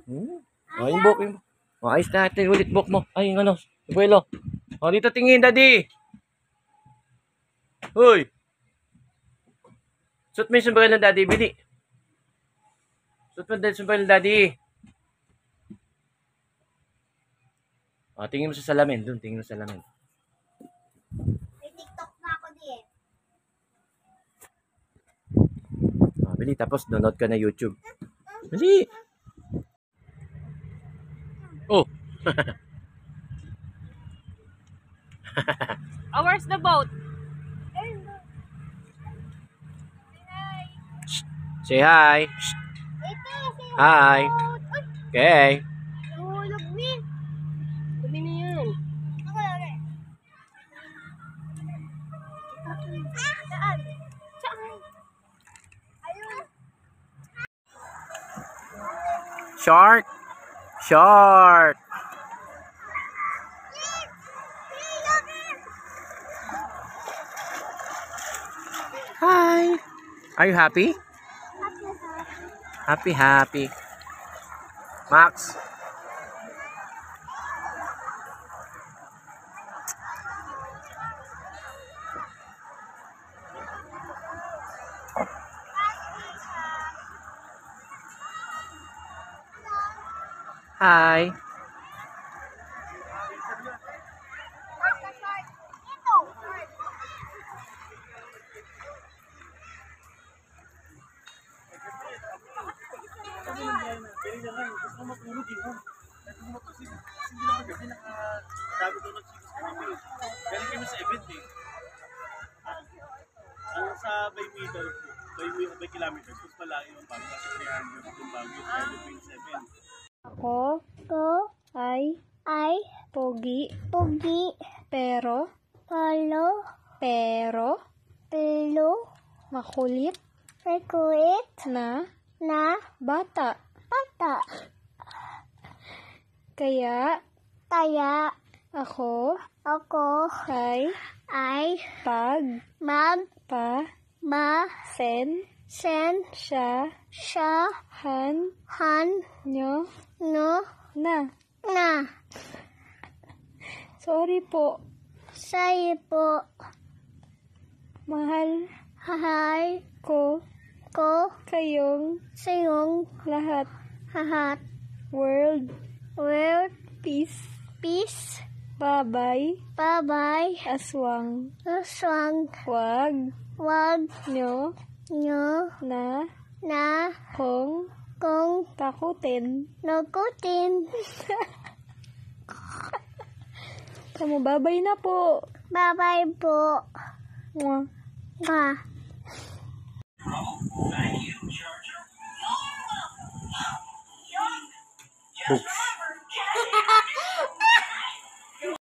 Oh, yung book. Oh, ayos natin ulit book mo. Ay, yung ano. Abuelo. Oh, dito tingin, daddy. Hoy. Suot mo yung sombrero ng daddy, Bili. Suot mo yung sombrero ng daddy. Oh, tingin mo sa salamin. Doon, tingin mo sa salamin. May TikTok na ako din. Oh, Bili, tapos download ka na YouTube. Bili. Oh. Oh, where's the boat? Say hi. Hi. Okay. Nahulog ni. Dumi na yun. Ako lang eh. Saan? Saan? Ayun. Shark. Shark. Hi. Are you happy? Happy, happy. Max. Hi. Galing kami sa event eh. Ang sa by meter, by kilometers, mas malaki yung bago. Kasi 300 yung bago, 5.7. Ako ay pogi, pero makulit na bata. Kaya ako ay pagpasensyahan nyo na. Sorry po. Mahal ko kayong lahat. World peace. Bye-bye. Aswang. Wag nyo na kong takutin. Kamu babay na po. Bye-bye po. Mwah. Books.